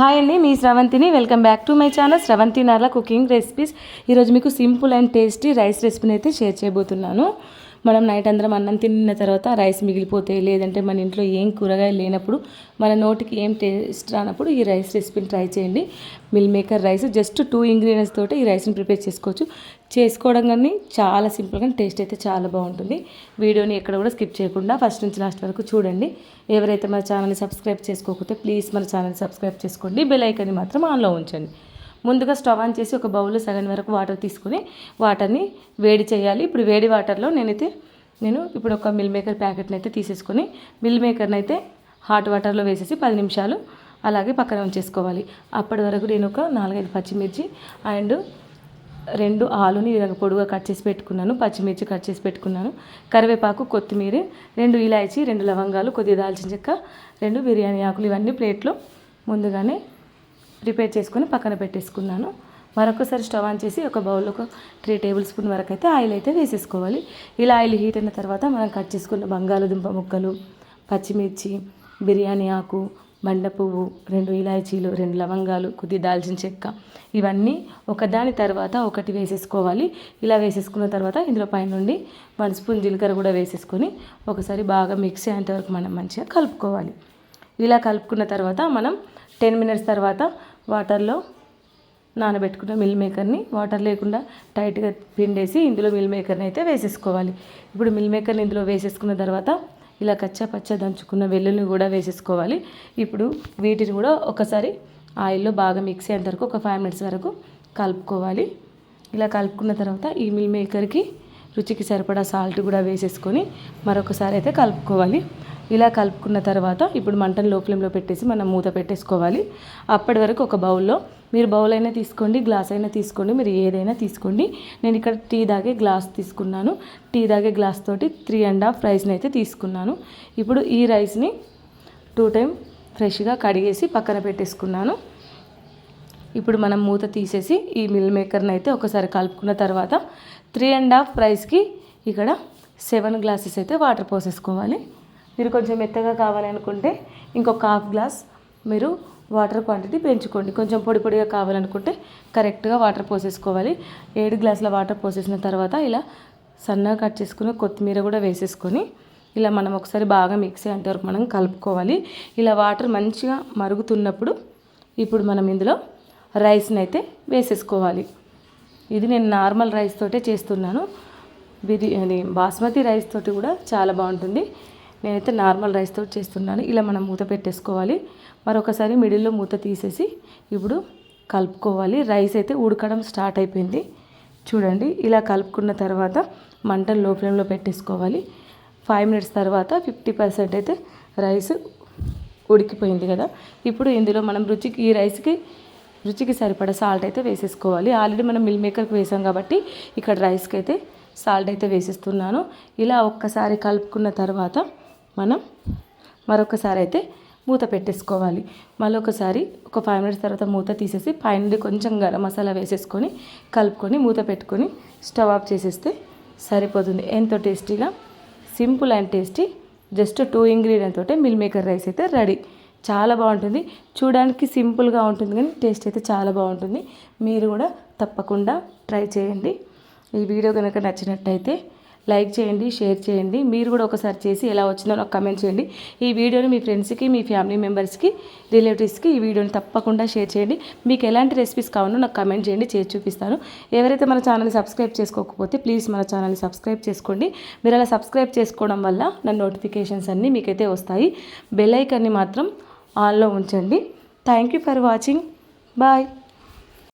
Hi అండి, మీ శ్రవంతిని. Welcome back to my channel Sravanthi Narla cooking recipes. ఈరోజు మీకు సింపుల్ అండ్ టేస్టీ రైస్ రెసిపీని అయితే షేర్ చేయబోతున్నాను. మనం నైట్ అందరం అన్నం తిన్న తర్వాత రైస్ మిగిలిపోతే, లేదంటే మన ఇంట్లో ఏం కూరగాయలు లేనప్పుడు, మన నోటికి ఏం టేస్ట్ రానప్పుడు ఈ రైస్ రెసిపీని ట్రై చేయండి. Meal maker rice just 2 ingredients తోటి ఈ రైస్ని ప్రిపేర్ చేసుకోవచ్చు. చేసుకోవడం కానీ చాలా సింపుల్గా, టేస్ట్ అయితే చాలా బాగుంటుంది. వీడియోని ఎక్కడ కూడా స్కిప్ చేయకుండా ఫస్ట్ నుంచి లాస్ట్ వరకు చూడండి. ఎవరైతే మన ఛానల్ని సబ్స్క్రైబ్ చేసుకోకపోతే ప్లీజ్ మన ఛానల్ని సబ్స్క్రైబ్ చేసుకోండి. బెల్ ఐకాన్ని మాత్రం ఆన్లో ఉంచండి. ముందుగా స్టవ్ ఆన్ చేసి ఒక బౌల్లో సగం వరకు వాటర్ తీసుకొని వాటర్ని వేడి చేయాలి. ఇప్పుడు వేడి వాటర్లో నేను ఇప్పుడు ఒక మిల్ మేకర్ ప్యాకెట్ని అయితే తీసేసుకొని మిల్ మేకర్ని అయితే హాట్ వాటర్లో వేసేసి 10 నిమిషాలు అలాగే పక్కన ఉంచేసుకోవాలి. అప్పటి వరకు నేను ఒక 4-5 పచ్చిమిర్చి అండ్ 2 ఆలుని ఇలాగ పొడుగా కట్ చేసి పెట్టుకున్నాను. పచ్చిమిర్చి కట్ చేసి పెట్టుకున్నాను. కరివేపాకు, కొత్తిమీర, 2 ఇలాచి, 2 లవంగాలు, కొద్దిగా దాల్చిన చెక్క, 2 బిర్యానీ ఆకులు, ఇవన్నీ ప్లేట్లో ముందుగానే ప్రిపేర్ చేసుకొని పక్కన పెట్టేసుకున్నాను. మరొకసారి స్టవ్ ఆన్ చేసి ఒక బౌల్లో ఒక 3 టేబుల్ స్పూన్ వరకు అయితే ఆయిల్ అయితే వేసేసుకోవాలి. ఇలా ఆయిల్ హీట్ అయిన తర్వాత మనం కట్ చేసుకున్న బంగాళదుంప ముక్కలు, పచ్చిమిర్చి, బిర్యానీ ఆకు, బండ పువ్వు, 2 ఇలాచీలు, 2 లవంగాలు, కొద్దిగా దాల్చిన చెక్క, ఇవన్నీ ఒకదాని తర్వాత ఒకటి వేసేసుకోవాలి. ఇలా వేసేసుకున్న తర్వాత ఇందులో పైనుండి 1 స్పూన్ జీలకర్ర కూడా వేసేసుకొని ఒకసారి బాగా మిక్స్ అయ్యేంత వరకు మనం మంచిగా కలుపుకోవాలి. ఇలా కలుపుకున్న తర్వాత మనం 10 మినిట్స్ తర్వాత వాటర్లో నానబెట్టుకున్న మిల్ మేకర్ని వాటర్ లేకుండా టైట్గా పిండేసి ఇందులో మిల్ మేకర్ని అయితే వేసేసుకోవాలి. ఇప్పుడు మిల్ మేకర్ని ఇందులో వేసేసుకున్న తర్వాత ఇలా కచ్చా పచ్చ దంచుకున్న వెల్లుల్ని కూడా వేసేసుకోవాలి. ఇప్పుడు వీటిని కూడా ఒకసారి ఆయిల్లో బాగా మిక్స్ అయ్యేంత వరకు ఒక 5 మినిట్స్ వరకు కలుపుకోవాలి. ఇలా కలుపుకున్న తర్వాత ఈ మిల్ మేకర్కి రుచికి సరిపడా సాల్ట్ కూడా వేసేసుకొని మరొకసారి అయితే కలుపుకోవాలి. ఇలా కలుపుకున్న తర్వాత ఇప్పుడు మంటను లో ఫ్లేమ్లో పెట్టేసి మనం మూత పెట్టేసుకోవాలి. అప్పటి వరకు ఒక బౌల్లో, మీరు బౌల్ అయినా తీసుకోండి, గ్లాస్ అయినా తీసుకోండి, మీరు ఏదైనా తీసుకోండి. నేను ఇక్కడ టీ తాగే గ్లాస్ తీసుకున్నాను. టీ తాగే గ్లాస్ తోటి 3½ రైస్ని అయితే తీసుకున్నాను. ఇప్పుడు ఈ రైస్ని 2 టైమ్ ఫ్రెష్గా కడిగేసి పక్కన పెట్టేసుకున్నాను. ఇప్పుడు మనం మూత తీసేసి ఈ మిల్ మేకర్ని అయితే ఒకసారి కలుపుకున్న తర్వాత 3½ రైస్కి ఇక్కడ 7 గ్లాసెస్ అయితే వాటర్ పోసేసుకోవాలి. మీరు కొంచెం మెత్తగా కావాలనుకుంటే ఇంకొక 1/2 గ్లాస్ మీరు వాటర్ క్వాంటిటీ పెంచుకోండి. కొంచెం పొడి పొడిగా కావాలనుకుంటే కరెక్ట్గా వాటర్ పోసేసుకోవాలి. 7 గ్లాసుల వాటర్ పోసేసిన తర్వాత ఇలా సన్నగా కట్ చేసుకుని కొత్తిమీర కూడా వేసేసుకొని ఇలా మనం ఒకసారి బాగా మిక్స్ అయ్యేంతవరకు మనం కలుపుకోవాలి. ఇలా వాటర్ మంచిగా మరుగుతున్నప్పుడు ఇప్పుడు మనం ఇందులో రైస్ని అయితే వేసేసుకోవాలి. ఇది నేను నార్మల్ రైస్ తోటే చేస్తున్నాను. బిర్యానీ బాస్మతి రైస్ తోటి కూడా చాలా బాగుంటుంది. నేనైతే నార్మల్ రైస్ తోటి చేస్తున్నాను. ఇలా మనం మూత పెట్టేసుకోవాలి. మరొకసారి మిడిల్లో మూత తీసేసి ఇప్పుడు కలుపుకోవాలి. రైస్ అయితే ఉడకడం స్టార్ట్ అయిపోయింది చూడండి. ఇలా కలుపుకున్న తర్వాత మంటను లో ఫ్లేమ్లో పెట్టేసుకోవాలి. 5 మినిట్స్ తర్వాత 50% అయితే రైస్ ఉడికిపోయింది కదా. ఇప్పుడు ఇందులో మనం రుచికి సరిపడా సాల్ట్ అయితే వేసేసుకోవాలి. ఆల్రెడీ మనం మిల్ మేకర్కి వేసాం కాబట్టి ఇక్కడ రైస్కి అయితే సాల్ట్ అయితే వేసేస్తున్నాను. ఇలా ఒక్కసారి కలుపుకున్న తర్వాత మనం మరొకసారి అయితే మూత పెట్టేసుకోవాలి. మళ్ళీ ఒకసారి ఒక 5 మినిట్స్ తర్వాత మూత తీసేసి పైనుండి కొంచెం గరం మసాలా వేసేసుకొని కలుపుకొని మూత పెట్టుకొని స్టవ్ ఆఫ్ చేసేస్తే సరిపోతుంది. ఎంతో టేస్టీగా, simple and tasty, just 2 ingredient తోటే మిల్ మేకర్ రైస్ అయితే రెడీ. చాలా బాగుంటుంది. చూడడానికి సింపుల్గా ఉంటుంది కానీ టేస్ట్ అయితే చాలా బాగుంటుంది. మీరు కూడా తప్పకుండా ట్రై చేయండి. ఈ వీడియో కనుక నచ్చినట్టయితే లైక్ చేయండి, షేర్ చేయండి. మీరు కూడా ఒకసారి చేసి ఎలా వచ్చిందో నాకు కమెంట్ చేయండి. ఈ వీడియోని మీ ఫ్రెండ్స్కి, మీ ఫ్యామిలీ మెంబర్స్కి, రిలేటివ్స్కి ఈ వీడియోని తప్పకుండా షేర్ చేయండి. మీకు ఎలాంటి రెసిపీస్ కావాలో నాకు కమెంట్ చేయండి, చేసి చూపిస్తాను. ఎవరైతే మన ఛానల్ని సబ్స్క్రైబ్ చేసుకోకపోతే ప్లీజ్ మన ఛానల్ని సబ్స్క్రైబ్ చేసుకోండి. మీరు అలా సబ్స్క్రైబ్ చేసుకోవడం వల్ల నా నోటిఫికేషన్స్ అన్నీ మీకైతే వస్తాయి. బెల్ ఐకాన్ని మాత్రం ఆన్లో ఉంచండి. Thank you for watching. Bye.